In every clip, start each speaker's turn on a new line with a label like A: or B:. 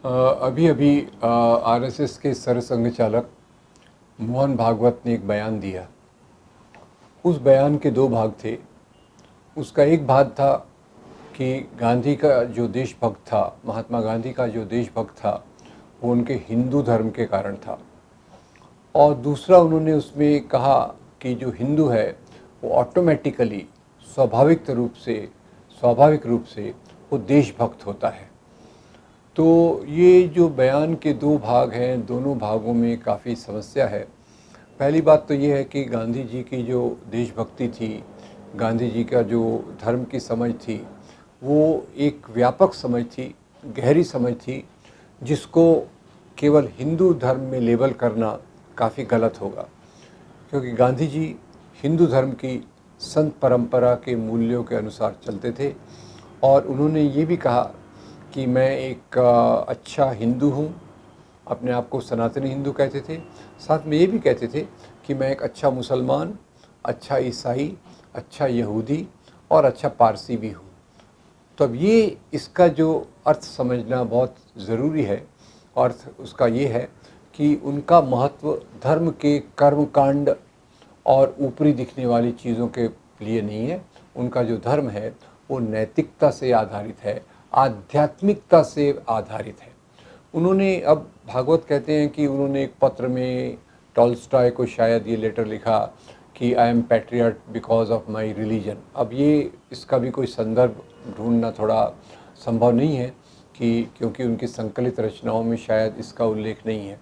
A: अभी अभी आरएसएस के सरसंघ चालक मोहन भागवत ने एक बयान दिया। उस बयान के दो भाग थे। उसका एक भाग था कि गांधी का जो देशभक्त था, महात्मा गांधी का जो देशभक्त था, वो उनके हिंदू धर्म के कारण था। और दूसरा उन्होंने उसमें कहा कि जो हिंदू है वो ऑटोमेटिकली स्वाभाविक रूप से वो देशभक्त होता है। तो ये जो बयान के दो भाग हैं, दोनों भागों में काफ़ी समस्या है। पहली बात तो ये है कि गांधी जी की जो देशभक्ति थी, गांधी जी का जो धर्म की समझ थी, वो एक व्यापक समझ थी, गहरी समझ थी, जिसको केवल हिंदू धर्म में लेबल करना काफ़ी गलत होगा। क्योंकि गांधी जी हिंदू धर्म की संत परंपरा के मूल्यों के अनुसार चलते थे और उन्होंने ये भी कहा कि मैं एक अच्छा हिंदू हूँ। अपने आप को सनातनी हिंदू कहते थे। साथ में ये भी कहते थे कि मैं एक अच्छा मुसलमान, अच्छा ईसाई, अच्छा यहूदी और अच्छा पारसी भी हूँ। तो अब ये इसका जो अर्थ समझना बहुत ज़रूरी है। अर्थ उसका ये है कि उनका महत्व धर्म के कर्मकांड और ऊपरी दिखने वाली चीज़ों के लिए नहीं है। उनका जो धर्म है वो नैतिकता से आधारित है, आध्यात्मिकता से आधारित है। उन्होंने, अब भागवत कहते हैं कि उन्होंने एक पत्र में टॉल्स्टॉय को शायद ये लेटर लिखा कि I am patriot because of my religion. अब ये इसका भी कोई संदर्भ ढूंढना थोड़ा संभव नहीं है कि क्योंकि उनकी संकलित रचनाओं में शायद इसका उल्लेख नहीं है।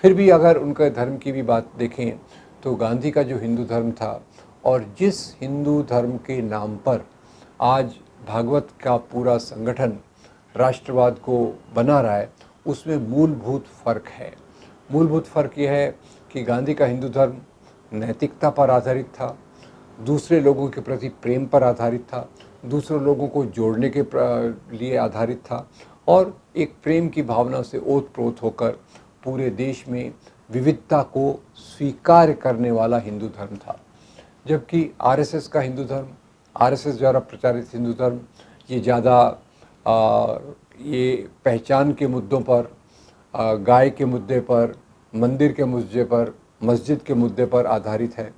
A: फिर भी अगर उनका धर्म की भी बात देखें तो गांधी का जो हिंदू धर्म था और जिस हिंदू धर्म के नाम पर आज भागवत का पूरा संगठन राष्ट्रवाद को बना रहा है, उसमें मूलभूत फ़र्क है। मूलभूत फ़र्क यह है कि गांधी का हिंदू धर्म नैतिकता पर आधारित था, दूसरे लोगों के प्रति प्रेम पर आधारित था, दूसरे लोगों को जोड़ने के लिए आधारित था और एक प्रेम की भावना से ओत-प्रोत होकर पूरे देश में विविधता को स्वीकार करने वाला हिंदू धर्म था। जबकि आरएसएस का हिंदू धर्म, आरएसएस द्वारा प्रचारित हिंदू धर्म, ये ज़्यादा ये पहचान के मुद्दों पर, गाय के मुद्दे पर, मंदिर के मुद्दे पर, मस्जिद के मुद्दे पर आधारित है।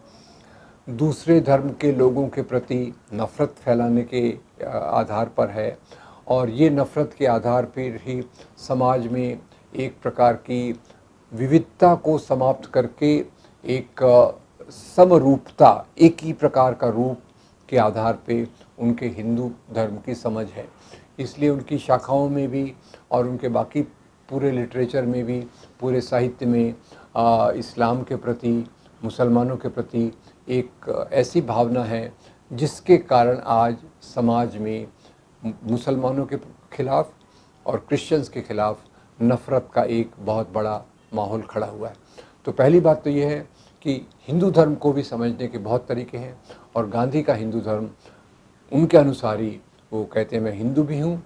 A: दूसरे धर्म के लोगों के प्रति नफ़रत फैलाने के आधार पर है और ये नफ़रत के आधार पर ही समाज में एक प्रकार की विविधता को समाप्त करके एक समरूपता, एक ही प्रकार का रूप के आधार पे उनके हिंदू धर्म की समझ है। इसलिए उनकी शाखाओं में भी और उनके बाकी पूरे लिटरेचर में भी, पूरे साहित्य में इस्लाम के प्रति, मुसलमानों के प्रति एक ऐसी भावना है जिसके कारण आज समाज में मुसलमानों के खिलाफ़ और क्रिश्चियंस के खिलाफ़ नफ़रत का एक बहुत बड़ा माहौल खड़ा हुआ है। तो पहली बात तो ये है कि हिंदू धर्म को भी समझने के बहुत तरीके हैं और गांधी का हिंदू धर्म उनके अनुसार ही, वो कहते हैं मैं हिंदू भी हूँ,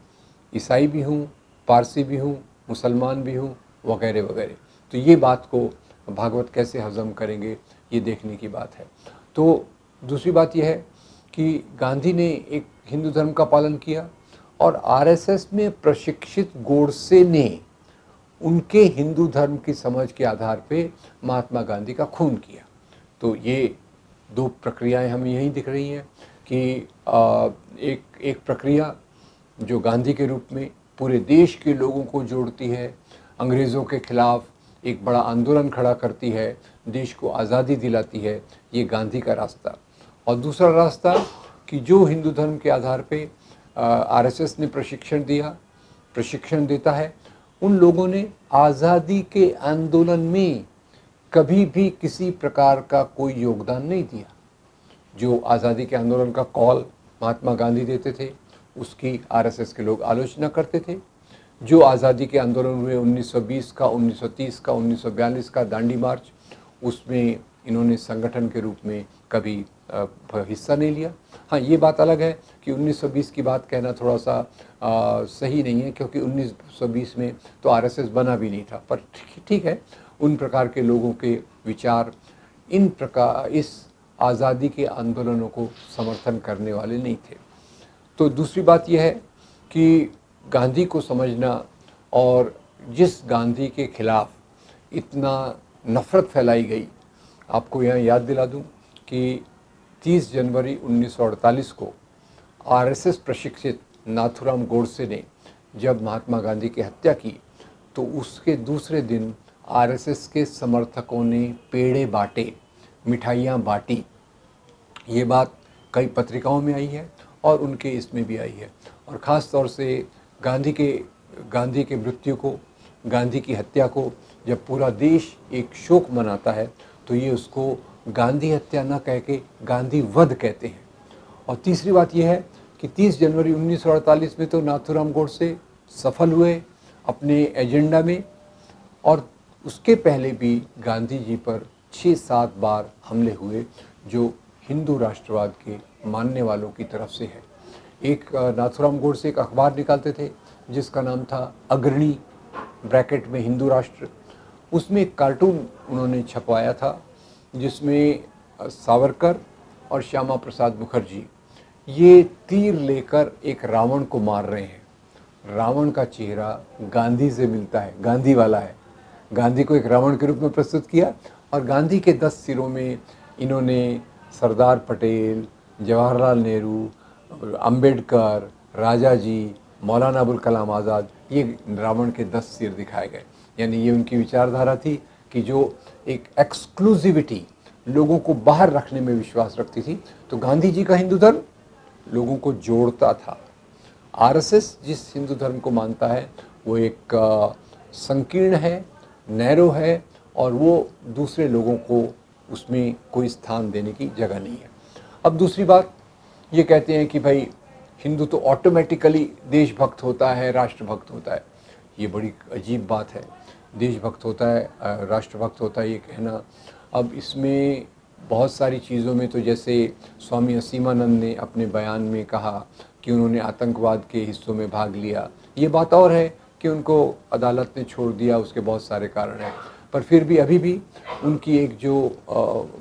A: ईसाई भी हूँ, पारसी भी हूँ, मुसलमान भी हूँ, वगैरह वगैरह। तो ये बात को भागवत कैसे हज़म करेंगे, ये देखने की बात है। तो दूसरी बात यह है कि गांधी ने एक हिंदू धर्म का पालन किया और आरएसएस में प्रशिक्षित गोडसे ने उनके हिंदू धर्म की समझ के आधार पे महात्मा गांधी का खून किया। तो ये दो प्रक्रियाएं हमें यहीं दिख रही हैं कि एक प्रक्रिया जो गांधी के रूप में पूरे देश के लोगों को जोड़ती है, अंग्रेज़ों के खिलाफ़ एक बड़ा आंदोलन खड़ा करती है, देश को आज़ादी दिलाती है, ये गांधी का रास्ता। और दूसरा रास्ता कि जो हिंदू धर्म के आधार पे आरएसएस ने प्रशिक्षण देता है, उन लोगों ने आज़ादी के आंदोलन में कभी भी किसी प्रकार का कोई योगदान नहीं दिया। जो आज़ादी के आंदोलन का कॉल महात्मा गांधी देते थे, उसकी आरएसएस के लोग आलोचना करते थे। जो आज़ादी के आंदोलन हुए 1920 का, 1930 का, 1942 का दांडी मार्च, उसमें इन्होंने संगठन के रूप में कभी हिस्सा नहीं लिया। हाँ, ये बात अलग है कि 1920 की बात कहना थोड़ा सा सही नहीं है, क्योंकि 1920 में तो आरएसएस बना भी नहीं था। पर ठीक है, उन प्रकार के लोगों के विचार इस आज़ादी के आंदोलनों को समर्थन करने वाले नहीं थे। तो दूसरी बात यह है कि गांधी को समझना और जिस गांधी के खिलाफ इतना नफ़रत फैलाई गई, आपको यहाँ याद दिला दूँ कि 30 जनवरी 1948 को आरएसएस प्रशिक्षित नाथूराम गोडसे ने जब महात्मा गांधी की हत्या की, तो उसके दूसरे दिन आरएसएस के समर्थकों ने पेड़े बांटे, मिठाइयाँ बांटी। ये बात कई पत्रिकाओं में आई है और उनके इसमें भी आई है। और ख़ास तौर से गांधी के मृत्यु को, गांधी की हत्या को जब पूरा देश एक शोक मनाता है, तो ये उसको गांधी हत्या न कह के गांधी वध कहते हैं। और तीसरी बात यह है कि 30 जनवरी 1948 में तो नाथूराम गोडसे सफल हुए अपने एजेंडा में, और उसके पहले भी गांधी जी पर 6-7 बार हमले हुए जो हिंदू राष्ट्रवाद के मानने वालों की तरफ से है। एक नाथूराम गोडसे एक अखबार निकालते थे जिसका नाम था अग्रणी, ब्रैकेट में हिंदू राष्ट्र। उसमें एक कार्टून उन्होंने छपवाया था जिसमें सावरकर और श्यामा प्रसाद मुखर्जी ये तीर लेकर एक रावण को मार रहे हैं। रावण का चेहरा गांधी से मिलता है, गांधी वाला है। गांधी को एक रावण के रूप में प्रस्तुत किया और गांधी के 10 सिरों में इन्होंने सरदार पटेल, जवाहरलाल नेहरू, अंबेडकर, राजा जी, मौलाना अबुल कलाम आज़ाद, ये रावण के 10 सिर दिखाए गए। यानी ये उनकी विचारधारा थी कि जो एक एक्सक्लूसिविटी, लोगों को बाहर रखने में विश्वास रखती थी। तो गांधी जी का हिंदू धर्म लोगों को जोड़ता था। आरएसएस जिस हिंदू धर्म को मानता है वो एक संकीर्ण है, नैरो है, और वो दूसरे लोगों को उसमें कोई स्थान देने की जगह नहीं है। अब दूसरी बात, ये कहते हैं कि भाई हिंदू तो ऑटोमेटिकली देशभक्त होता है, राष्ट्रभक्त होता है। ये बड़ी अजीब बात है। देशभक्त होता है, राष्ट्रभक्त होता है, ये कहना। अब इसमें बहुत सारी चीज़ों में, तो जैसे स्वामी असीमानंद ने अपने बयान में कहा कि उन्होंने आतंकवाद के हिस्सों में भाग लिया, ये बात और है कि उनको अदालत ने छोड़ दिया, उसके बहुत सारे कारण हैं। पर फिर भी अभी भी उनकी एक जो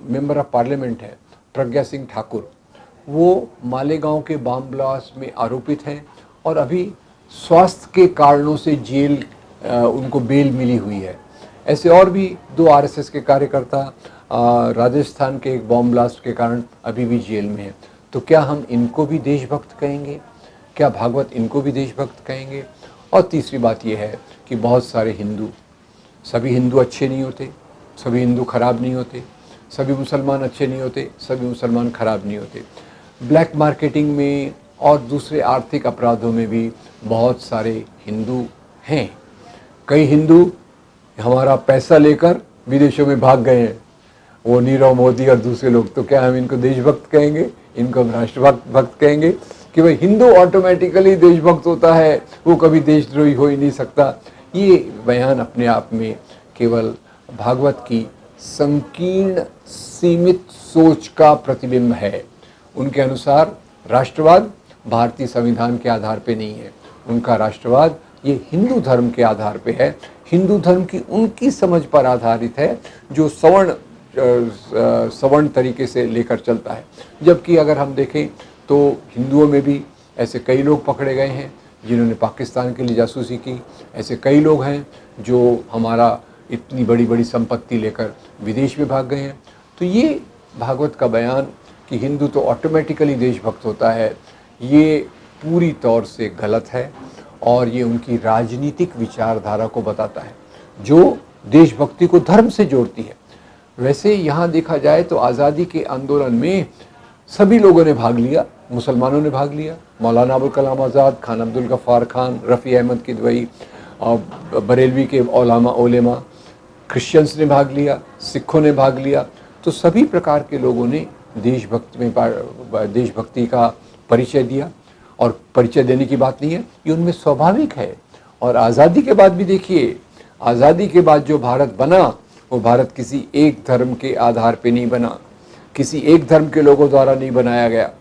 A: मेंबर ऑफ पार्लियामेंट है प्रज्ञा सिंह ठाकुर, वो मालेगांव के बम ब्लास्ट में आरोपित हैं और अभी स्वास्थ्य के कारणों से जेल उनको बेल मिली हुई है। ऐसे और भी 2 आरएसएस के कार्यकर्ता राजस्थान के एक बॉम्ब ब्लास्ट के कारण अभी भी जेल में हैं। तो क्या हम इनको भी देशभक्त कहेंगे? क्या भागवत इनको भी देशभक्त कहेंगे? और तीसरी बात यह है कि बहुत सारे हिंदू, सभी हिंदू अच्छे नहीं होते, सभी हिंदू खराब नहीं होते, सभी मुसलमान अच्छे नहीं होते, सभी मुसलमान खराब नहीं होते। ब्लैक मार्केटिंग में और दूसरे आर्थिक अपराधों में भी बहुत सारे हिंदू हैं। कई हिंदू हमारा पैसा लेकर विदेशों में भाग गए हैं, वो नीरव मोदी और दूसरे लोग। तो क्या हम इनको देशभक्त कहेंगे? इनको हम राष्ट्रभक्त कहेंगे कि भाई हिंदू ऑटोमेटिकली देशभक्त होता है, वो कभी देशद्रोही हो ही नहीं सकता? ये बयान अपने आप में केवल भागवत की संकीर्ण सीमित सोच का प्रतिबिंब है। उनके अनुसार राष्ट्रवाद भारतीय संविधान के आधार पे नहीं है, उनका राष्ट्रवाद ये हिंदू धर्म के आधार पे है, हिंदू धर्म की उनकी समझ पर आधारित है जो सवर्ण तरीके से लेकर चलता है। जबकि अगर हम देखें तो हिंदुओं में भी ऐसे कई लोग पकड़े गए हैं जिन्होंने पाकिस्तान के लिए जासूसी की, ऐसे कई लोग हैं जो हमारा इतनी बड़ी बड़ी संपत्ति लेकर विदेश में भाग गए हैं। तो ये भागवत का बयान कि हिंदू तो ऑटोमेटिकली देशभक्त होता है, ये पूरी तौर से गलत है और ये उनकी राजनीतिक विचारधारा को बताता है जो देशभक्ति को धर्म से जोड़ती है। वैसे यहाँ देखा जाए तो आज़ादी के आंदोलन में सभी लोगों ने भाग लिया, मुसलमानों ने भाग लिया, मौलाना अबुल कलाम आज़ाद, खान अब्दुल गफ़ार खान, रफ़ी अहमद किदवई, बरेलवी के ओलेमा, क्रिश्चियंस ने भाग लिया, सिखों ने भाग लिया। तो सभी प्रकार के लोगों ने देशभक्ति का परिचय दिया। और परिचय देने की बात नहीं है, ये उनमें स्वाभाविक है। और आज़ादी के बाद भी देखिए, आज़ादी के बाद जो भारत बना वो भारत किसी एक धर्म के आधार पे नहीं बना, किसी एक धर्म के लोगों द्वारा नहीं बनाया गया।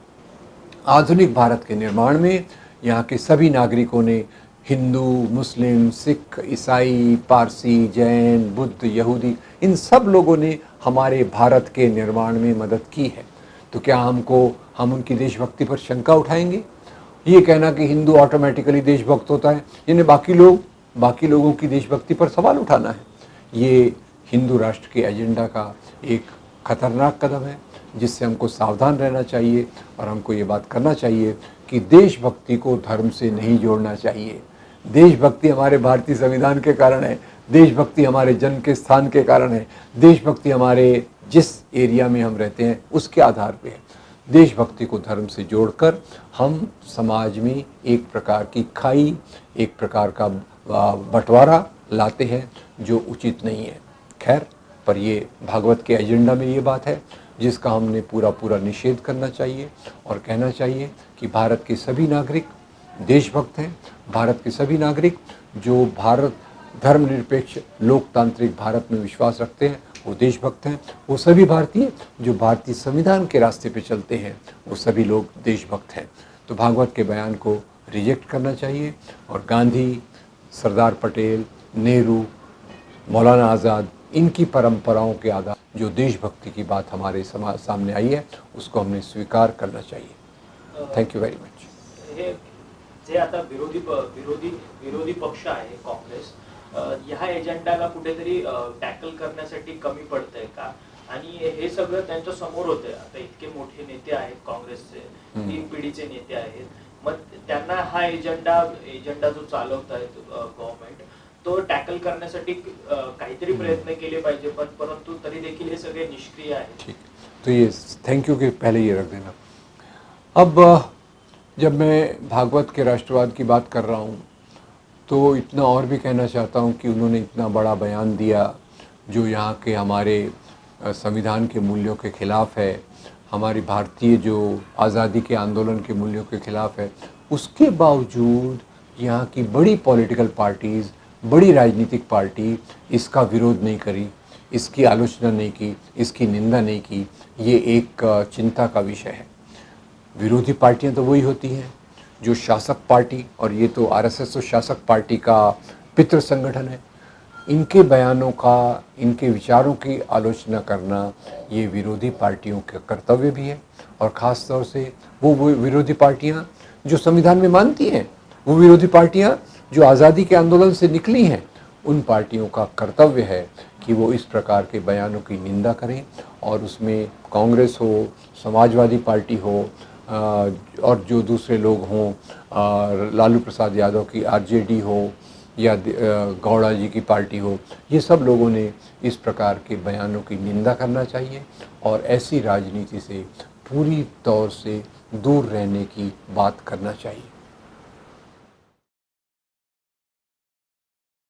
A: आधुनिक भारत के निर्माण में यहाँ के सभी नागरिकों ने, हिंदू, मुस्लिम, सिख, ईसाई, पारसी, जैन, बुद्ध, यहूदी, इन सब लोगों ने हमारे भारत के निर्माण में मदद की है। तो क्या हम उनकी देशभक्ति पर शंका उठाएंगे? ये कहना कि हिंदू ऑटोमेटिकली देशभक्त होता है, यानी बाकी लोग बाकी लोगों की देशभक्ति पर सवाल उठाना है। ये हिंदू राष्ट्र के एजेंडा का एक खतरनाक कदम है जिससे हमको सावधान रहना चाहिए और हमको ये बात करना चाहिए कि देशभक्ति को धर्म से नहीं जोड़ना चाहिए। देशभक्ति हमारे भारतीय संविधान के कारण है, देशभक्ति हमारे जन्म के स्थान के कारण है, देशभक्ति हमारे जिस एरिया में हम रहते हैं उसके आधार पे है। देशभक्ति को धर्म से जोड़कर हम समाज में एक प्रकार की खाई, एक प्रकार का बंटवारा लाते हैं जो उचित नहीं है। खैर, पर ये भागवत के एजेंडा में ये बात है जिसका हमने पूरा निषेध करना चाहिए और कहना चाहिए कि भारत के सभी नागरिक देशभक्त हैं। भारत के सभी नागरिक जो भारत धर्मनिरपेक्ष लोकतांत्रिक भारत में विश्वास रखते हैं वो देशभक्त हैं। वो सभी भारतीय जो भारतीय संविधान के रास्ते पे चलते हैं वो सभी लोग देशभक्त हैं। तो भागवत के बयान को रिजेक्ट करना चाहिए और गांधी, सरदार पटेल, नेहरू, मौलाना आज़ाद, इनकी परंपराओं के आधार जो देशभक्ति की बात हमारे समाज सामने आई है उसको हमने स्वीकार करना चाहिए। Thank you very much.
B: जे आता विरोधी पक्ष आहे काँग्रेस, ह्या एजेंडाला कुठेतरी टॅकल करण्यासाठी कमी पडतंय का? आणि हे सगळं त्यांच्या समोर होते, आता इतके मोठे नेते आहेत काँग्रेसचे, 3 पिढीचे नेते आहेत, मग त्यांना हा एजेंडा जो चालवत आहेत गव्हर्नमेंट तो टॅकल करण्यासाठी काहीतरी प्रयत्न केले पाहिजे, पण परंतु तरी देखील हे सगळे निष्क्रिय आहेत।
A: ठीक, तो ये थैंक यू के पहले ये रख देना। अब जब मैं भागवत के राष्ट्रवाद की बात कर रहा हूँ तो इतना और भी कहना चाहता हूँ कि उन्होंने इतना बड़ा बयान दिया जो यहाँ के हमारे संविधान के मूल्यों के खिलाफ़ है, हमारी भारतीय जो आज़ादी के आंदोलन के मूल्यों के खिलाफ़ है। उसके बावजूद यहाँ की बड़ी पॉलिटिकल पार्टीज़, बड़ी राजनीतिक पार्टी इसका विरोध नहीं करी, इसकी आलोचना नहीं की, इसकी निंदा नहीं की। ये एक चिंता का विषय है। विरोधी पार्टियाँ तो वही होती हैं जो शासक पार्टी, और ये तो आरएसएस तो शासक पार्टी का पितृ संगठन है, इनके बयानों का, इनके विचारों की आलोचना करना ये विरोधी पार्टियों का कर्तव्य भी है। और ख़ास तौर से वो विरोधी पार्टियाँ जो संविधान में मानती हैं, वो विरोधी पार्टियाँ जो आज़ादी के आंदोलन से निकली हैं, उन पार्टियों का कर्तव्य है कि वो इस प्रकार के बयानों की निंदा करें। और उसमें कांग्रेस हो, समाजवादी पार्टी हो और जो दूसरे लोग हों, लालू प्रसाद यादव की आरजेडी हो या गौड़ा जी की पार्टी हो, ये सब लोगों ने इस प्रकार के बयानों की निंदा करना चाहिए और ऐसी राजनीति से पूरी तौर से दूर रहने की बात करना चाहिए।